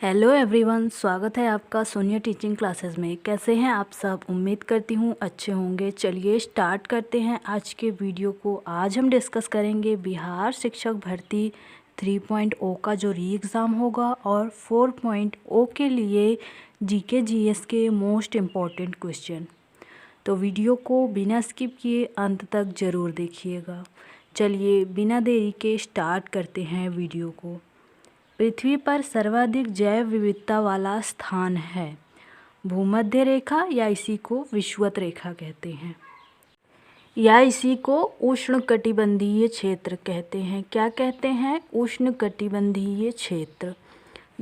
Hello everyone, स्वागत है आपका सोनिया टीचिंग क्लासेस में। कैसे हैं आप सब? उम्मीद करती हूँ अच्छे होंगे। चलिए स्टार्ट करते हैं आज के वीडियो को। आज हम डिस्कस करेंगे बिहार शिक्षक भर्ती 3.0 का जो री एग्ज़ाम होगा और 4.0 के लिए जीके जीएस के मोस्ट इम्पॉर्टेंट क्वेश्चन। तो वीडियो को बिना स्किप किए अंत तक ज़रूर देखिएगा। चलिए बिना देरी के स्टार्ट करते हैं वीडियो को। पृथ्वी पर सर्वाधिक जैव विविधता वाला स्थान है भूमध्य रेखा, या इसी को विषुवत रेखा कहते हैं, या इसी को उष्णकटिबंधीय क्षेत्र कहते हैं। क्या कहते हैं? उष्णकटिबंधीय क्षेत्र।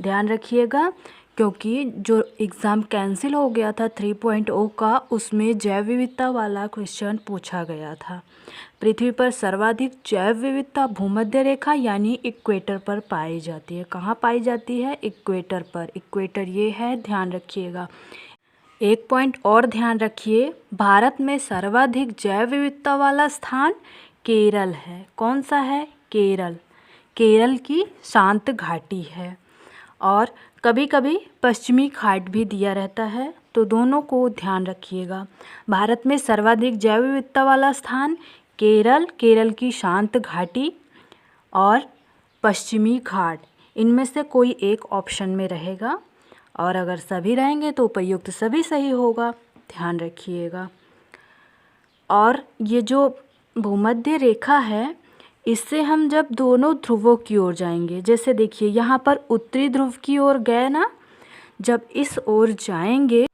ध्यान रखिएगा, क्योंकि जो एग्ज़ाम कैंसिल हो गया था 3.0 का, उसमें जैव विविधता वाला क्वेश्चन पूछा गया था। पृथ्वी पर सर्वाधिक जैव विविधता भूमध्य रेखा यानी इक्वेटर पर पाई जाती है। कहाँ पाई जाती है? इक्वेटर पर। इक्वेटर ये है, ध्यान रखिएगा। एक पॉइंट और ध्यान रखिए, भारत में सर्वाधिक जैव विविधता वाला स्थान केरल है। कौन सा है? केरल। केरल की शांत घाटी है और कभी कभी पश्चिमी घाट भी दिया रहता है, तो दोनों को ध्यान रखिएगा। भारत में सर्वाधिक जैव विविधता वाला स्थान केरल, केरल की शांत घाटी और पश्चिमी घाट, इनमें से कोई एक ऑप्शन में रहेगा, और अगर सभी रहेंगे तो उपयुक्त सभी सही होगा। ध्यान रखिएगा। और ये जो भूमध्य रेखा है, इससे हम जब दोनों ध्रुवों की ओर जाएंगे, जैसे देखिए यहाँ पर उत्तरी ध्रुव की ओर गए ना, जब इस ओर जाएंगे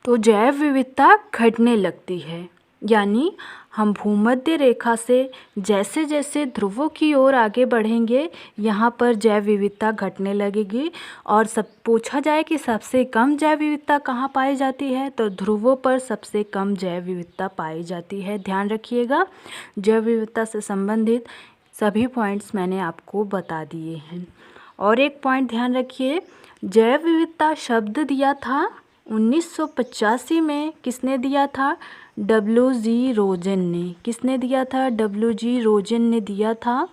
तो जैव विविधता घटने लगती है। यानी हम भूमध्य रेखा से जैसे जैसे ध्रुवों की ओर आगे बढ़ेंगे, यहाँ पर जैव विविधता घटने लगेगी। और सब पूछा जाए कि सबसे कम जैव विविधता कहाँ पाई जाती है, तो ध्रुवों पर सबसे कम जैव विविधता पाई जाती है। ध्यान रखिएगा, जैव विविधता से संबंधित सभी पॉइंट्स मैंने आपको बता दिए हैं। और एक पॉइंट ध्यान रखिए, जैव विविधता शब्द दिया था 1985 में। किसने दिया था? WG रोजन ने। किसने दिया था? WG रोजन ने दिया था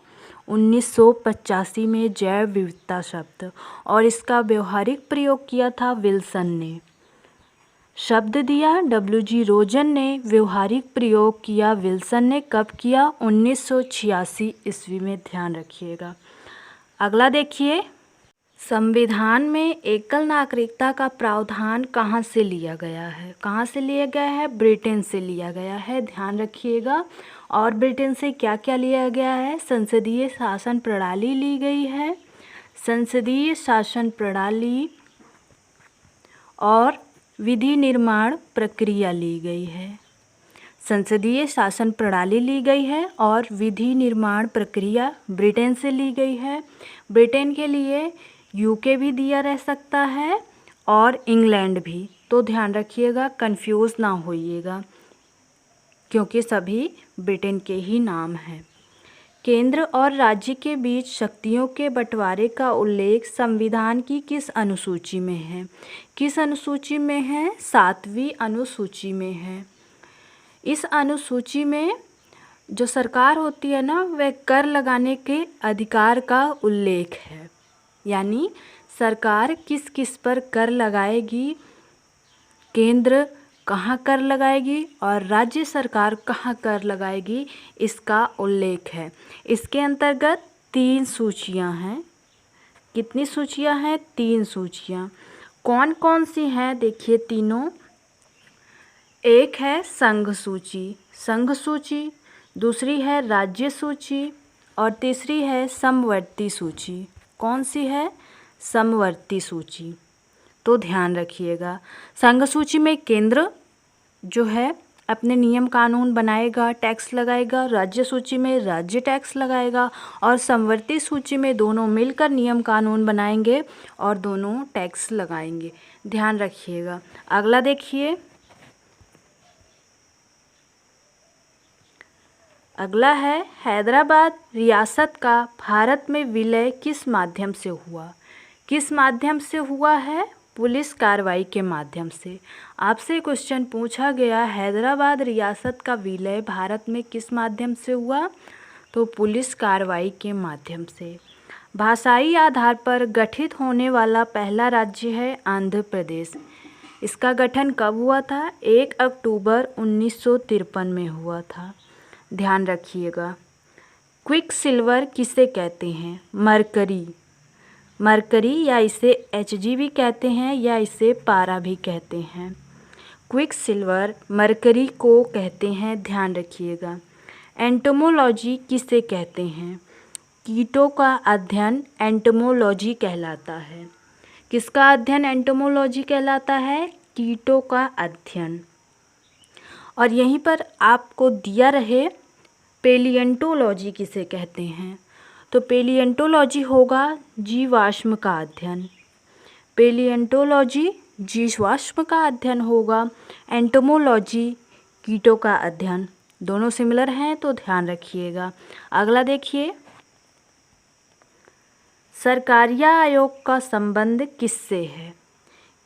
1985 में जैव विविधता शब्द, और इसका व्यवहारिक प्रयोग किया था विल्सन ने। शब्द दिया WG रोजन ने, व्यवहारिक प्रयोग किया विल्सन ने। कब किया? 1986 ईस्वी में। ध्यान रखिएगा। अगला देखिए, संविधान में एकल नागरिकता का प्रावधान कहाँ से लिया गया है? कहाँ से लिया गया है? ब्रिटेन से लिया गया है। ध्यान रखिएगा। और ब्रिटेन से क्या क्या लिया गया है? संसदीय शासन प्रणाली ली गई है, संसदीय शासन प्रणाली और विधि निर्माण प्रक्रिया ली गई है। संसदीय शासन प्रणाली ली गई है और विधि निर्माण प्रक्रिया ब्रिटेन से ली गई है। ब्रिटेन के लिए यूके भी दिया रह सकता है और इंग्लैंड भी, तो ध्यान रखिएगा, कंफ्यूज ना होइएगा, क्योंकि सभी ब्रिटेन के ही नाम हैं। केंद्र और राज्य के बीच शक्तियों के बंटवारे का उल्लेख संविधान की किस अनुसूची में है? किस अनुसूची में है? 7वीं अनुसूची में है। इस अनुसूची में जो सरकार होती है ना, वह कर लगाने के अधिकार का उल्लेख है। यानी सरकार किस किस पर कर लगाएगी, केंद्र कहाँ कर लगाएगी और राज्य सरकार कहाँ कर लगाएगी, इसका उल्लेख है। इसके अंतर्गत 3 सूचियाँ हैं। कितनी सूचियाँ हैं? 3 सूचियाँ। कौन कौन सी हैं? देखिए तीनों। एक है संघ सूची, संघ सूची, दूसरी है राज्य सूची और तीसरी है समवर्ती सूची। कौन सी है? समवर्ती सूची। तो ध्यान रखिएगा, संघ सूची में केंद्र जो है अपने नियम कानून बनाएगा, टैक्स लगाएगा। राज्य सूची में राज्य टैक्स लगाएगा और समवर्ती सूची में दोनों मिलकर नियम कानून बनाएंगे और दोनों टैक्स लगाएंगे। ध्यान रखिएगा। अगला देखिए, अगला है हैदराबाद रियासत का भारत में विलय किस माध्यम से हुआ? किस माध्यम से हुआ है? पुलिस कार्रवाई के माध्यम से। आपसे क्वेश्चन पूछा गया, हैदराबाद रियासत का विलय भारत में किस माध्यम से हुआ? तो पुलिस कार्रवाई के माध्यम से। भाषाई आधार पर गठित होने वाला पहला राज्य है आंध्र प्रदेश। इसका गठन कब हुआ था? 1 अक्टूबर 1953 में हुआ था। ध्यान रखिएगा। क्विक सिल्वर किसे कहते हैं? मरकरी। मरकरी या इसे Hg भी कहते हैं या इसे पारा भी कहते हैं। क्विक सिल्वर मरकरी को कहते हैं, ध्यान रखिएगा। एंटोमोलॉजी किसे कहते हैं? कीटों का अध्ययन एंटोमोलॉजी कहलाता है। किसका अध्ययन एंटोमोलॉजी कहलाता है? कीटों का अध्ययन। और यहीं पर आपको दिया रहे पेलिएंटोलॉजी किसे कहते हैं? तो पेलिएंटोलॉजी होगा जीवाश्म का अध्ययन। पेलिएंटोलॉजी जीवाश्म का अध्ययन होगा। एंटोमोलॉजी कीटों का अध्ययन। दोनों सिमिलर हैं तो ध्यान रखिएगा। अगला देखिए, सरकारिया आयोग का संबंध किससे है?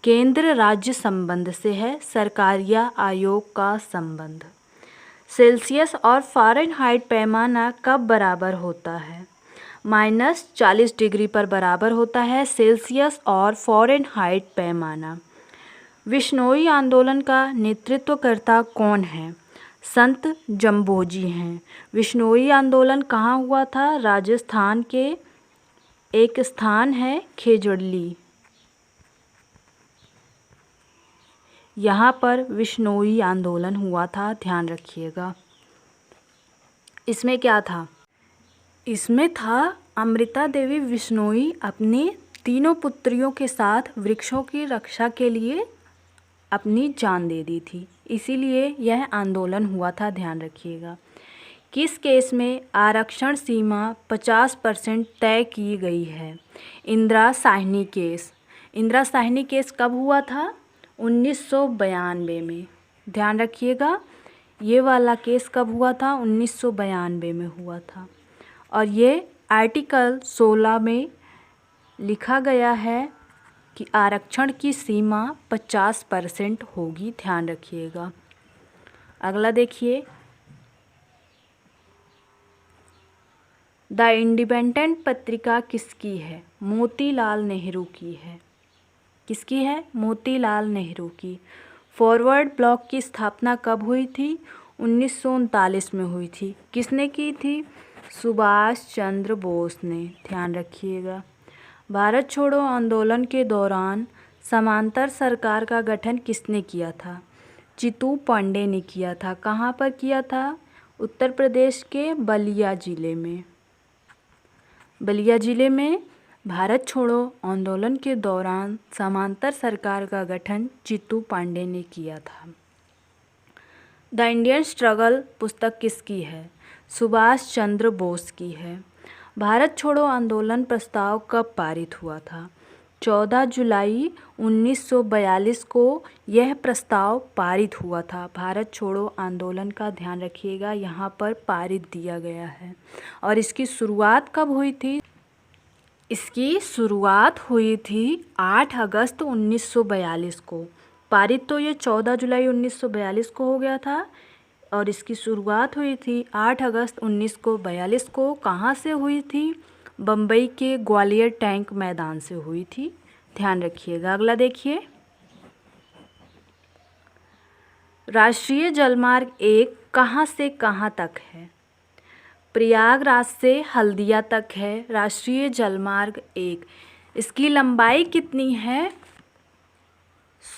केंद्र राज्य संबंध से है सरकारिया आयोग का संबंध। सेल्सियस और फ़ारेनहाइट पैमाना कब बराबर होता है? -40 डिग्री पर बराबर होता है सेल्सियस और फ़ारेनहाइट पैमाना। विश्नोई आंदोलन का नेतृत्वकर्ता कौन है? संत जम्बोजी हैं। विश्नोई आंदोलन कहाँ हुआ था? राजस्थान के एक स्थान है खेजड़ली, यहाँ पर विश्नोई आंदोलन हुआ था, ध्यान रखिएगा। इसमें क्या था? इसमें था अमृता देवी विश्नोई अपनी तीनों पुत्रियों के साथ वृक्षों की रक्षा के लिए अपनी जान दे दी थी, इसीलिए यह आंदोलन हुआ था, ध्यान रखिएगा। किस केस में आरक्षण सीमा 50% तय की गई है? इंदिरा साहनी केस। इंदिरा साहनी केस कब हुआ था? 1992 में। ध्यान रखिएगा, ये वाला केस कब हुआ था? 1992 में हुआ था। और ये आर्टिकल 16 में लिखा गया है कि आरक्षण की सीमा 50% होगी, ध्यान रखिएगा। अगला देखिए, द इंडिपेंडेंट पत्रिका किसकी है? मोतीलाल नेहरू की है। किसकी है? मोतीलाल नेहरू की। फॉरवर्ड ब्लॉक की स्थापना कब हुई थी? 1939 में हुई थी। किसने की थी? सुभाष चंद्र बोस ने, ध्यान रखिएगा। भारत छोड़ो आंदोलन के दौरान समांतर सरकार का गठन किसने किया था? चित्तू पांडे ने किया था। कहाँ पर किया था? उत्तर प्रदेश के बलिया जिले में। बलिया जिले में भारत छोड़ो आंदोलन के दौरान समांतर सरकार का गठन चित्तू पांडे ने किया था। द इंडियन स्ट्रगल पुस्तक किसकी है? सुभाष चंद्र बोस की है। भारत छोड़ो आंदोलन प्रस्ताव कब पारित हुआ था? 14 जुलाई 1942 को यह प्रस्ताव पारित हुआ था। भारत छोड़ो आंदोलन का ध्यान रखिएगा, यहाँ पर पारित दिया गया है। और इसकी शुरुआत कब हुई थी? इसकी शुरुआत हुई थी 8 अगस्त 1942 को। पारित तो ये 14 जुलाई 1942 को हो गया था और इसकी शुरुआत हुई थी 8 अगस्त 1942 को। कहाँ से हुई थी? बम्बई के ग्वालियर टैंक मैदान से हुई थी, ध्यान रखिएगा। अगला देखिए, राष्ट्रीय जलमार्ग 1 कहाँ से कहाँ तक है? प्रयागराज से हल्दिया तक है राष्ट्रीय जलमार्ग 1। इसकी लंबाई कितनी है?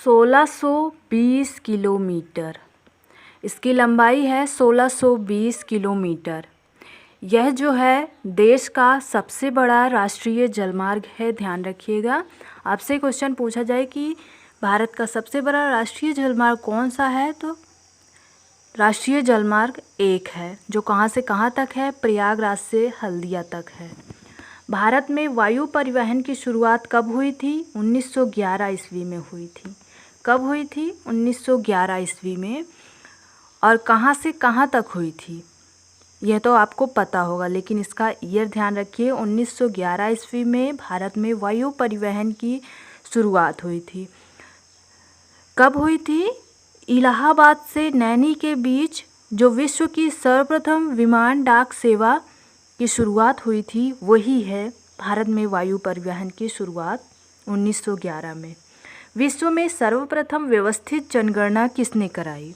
1620 किलोमीटर। इसकी लंबाई है 1620 किलोमीटर। यह जो है देश का सबसे बड़ा राष्ट्रीय जलमार्ग है, ध्यान रखिएगा। आपसे क्वेश्चन पूछा जाए कि भारत का सबसे बड़ा राष्ट्रीय जलमार्ग कौन सा है, तो राष्ट्रीय जलमार्ग 1 है, जो कहाँ से कहाँ तक है? प्रयागराज से हल्दिया तक है। भारत में वायु परिवहन की शुरुआत कब हुई थी? 1911 ईस्वी में हुई थी। कब हुई थी? 1911 ईस्वी में। और कहाँ से कहाँ तक हुई थी? यह तो आपको पता होगा, लेकिन इसका ईयर ध्यान रखिए। 1911 ईस्वी में भारत में वायु परिवहन की शुरुआत हुई थी। कब हुई थी? इलाहाबाद से नैनी के बीच जो विश्व की सर्वप्रथम विमान डाक सेवा की शुरुआत हुई थी, वही है भारत में वायु परिवहन की शुरुआत 1911 में। विश्व में सर्वप्रथम व्यवस्थित जनगणना किसने कराई?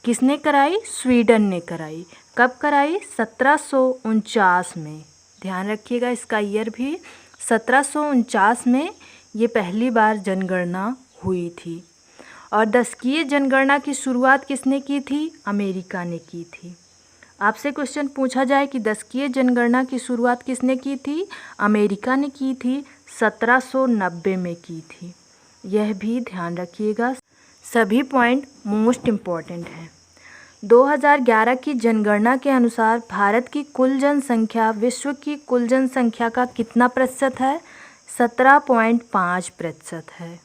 किसने कराई? स्वीडन ने कराई। कब कराई? 1749 में। ध्यान रखिएगा इसका ईयर भी, 1749 में ये पहली बार जनगणना हुई थी। और दशकीय जनगणना की शुरुआत किसने की थी? अमेरिका ने की थी। आपसे क्वेश्चन पूछा जाए कि दशकीय जनगणना की शुरुआत किसने की थी? अमेरिका ने की थी, 1790 में की थी। यह भी ध्यान रखिएगा, सभी पॉइंट मोस्ट इम्पॉर्टेंट हैं। 2011 की जनगणना के अनुसार भारत की कुल जनसंख्या विश्व की कुल जनसंख्या का कितना प्रतिशत है? 17.5% है।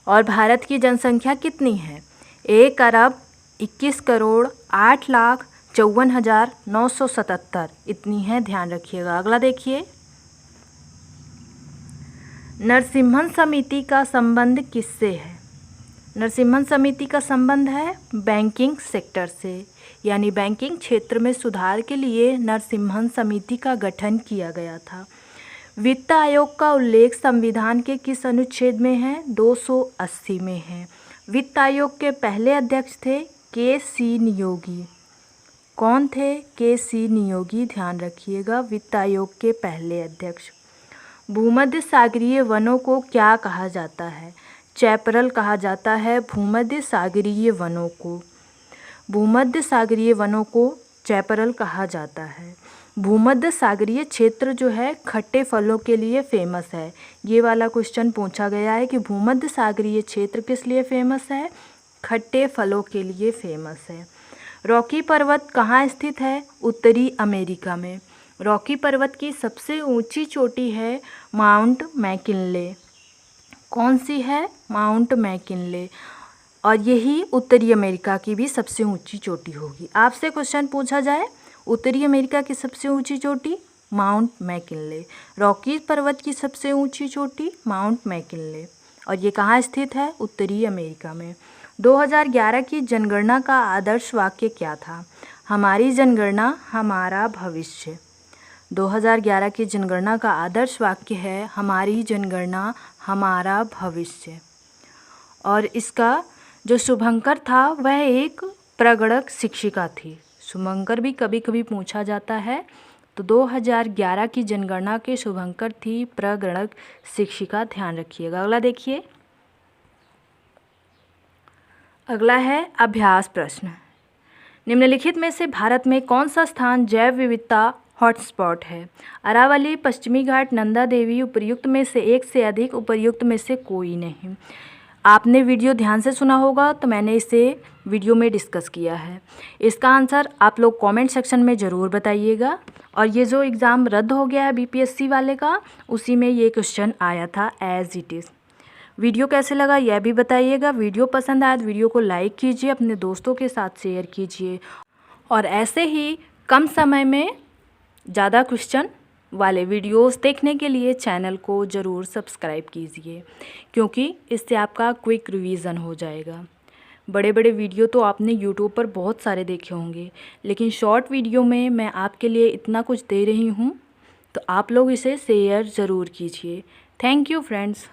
और भारत की जनसंख्या कितनी है? 1,21,08,54,977 इतनी है, ध्यान रखिएगा। अगला देखिए, नरसिम्हन समिति का संबंध किससे है? नरसिम्हन समिति का संबंध है बैंकिंग सेक्टर से, यानी बैंकिंग क्षेत्र में सुधार के लिए नरसिम्हन समिति का गठन किया गया था। वित्त आयोग का उल्लेख संविधान के किस अनुच्छेद में है? 280 में है। वित्त आयोग के पहले अध्यक्ष थे के.सी. नियोगी। कौन थे? के.सी. नियोगी, ध्यान रखिएगा, वित्त आयोग के पहले अध्यक्ष। भूमध्य सागरीय वनों को क्या कहा जाता है? चैपरल कहा जाता है भूमध्य सागरीय वनों को। भूमध्य सागरीय वनों को चैपरल कहा जाता है। भूमध्य सागरीय क्षेत्र जो है खट्टे फलों के लिए फेमस है। ये वाला क्वेश्चन पूछा गया है कि भूमध्य सागरीय क्षेत्र किस लिए फेमस है? खट्टे फलों के लिए फेमस है। रॉकी पर्वत कहाँ स्थित है? उत्तरी अमेरिका में। रॉकी पर्वत की सबसे ऊंची चोटी है माउंट मैकिनले। कौन सी है? Mount McKinley. और यही उत्तरी अमेरिका की भी सबसे ऊंची चोटी होगी। आपसे क्वेश्चन पूछा जाए उत्तरी अमेरिका की सबसे ऊंची चोटी माउंट मैकिनले, रॉकी पर्वत की सबसे ऊंची चोटी माउंट मैकिनले, और ये कहाँ स्थित है? उत्तरी अमेरिका में। 2011 की जनगणना का आदर्श वाक्य क्या था? हमारी जनगणना हमारा भविष्य। 2011 की जनगणना का आदर्श वाक्य है हमारी जनगणना हमारा भविष्य। और इसका जो शुभंकर था वह एक प्रगणक शिक्षिका थी। शुभंकर भी कभी कभी पूछा जाता है, तो 2011 की जनगणना के शुभंकर थी प्रगणक शिक्षिका, ध्यान रखिएगा। अगला देखिए, अगला है अभ्यास प्रश्न। निम्नलिखित में से भारत में कौन सा स्थान जैव विविधता हॉटस्पॉट है? अरावली, पश्चिमी घाट, नंदा देवी। उपर्युक्त में से एक से अधिक, उपर्युक्त में से कोई नहीं। आपने वीडियो ध्यान से सुना होगा, तो मैंने इसे वीडियो में डिस्कस किया है। इसका आंसर आप लोग कमेंट सेक्शन में ज़रूर बताइएगा। और ये जो एग्ज़ाम रद्द हो गया है बीपीएससी वाले का, उसी में ये क्वेश्चन आया था एज इट इज़। वीडियो कैसे लगा यह भी बताइएगा। वीडियो पसंद आया तो वीडियो को लाइक कीजिए, अपने दोस्तों के साथ शेयर कीजिए, और ऐसे ही कम समय में ज़्यादा क्वेश्चन वाले वीडियोस देखने के लिए चैनल को ज़रूर सब्सक्राइब कीजिए, क्योंकि इससे आपका क्विक रिवीजन हो जाएगा। बड़े बड़े वीडियो तो आपने यूट्यूब पर बहुत सारे देखे होंगे, लेकिन शॉर्ट वीडियो में मैं आपके लिए इतना कुछ दे रही हूँ, तो आप लोग इसे शेयर ज़रूर कीजिए। Thank you friends.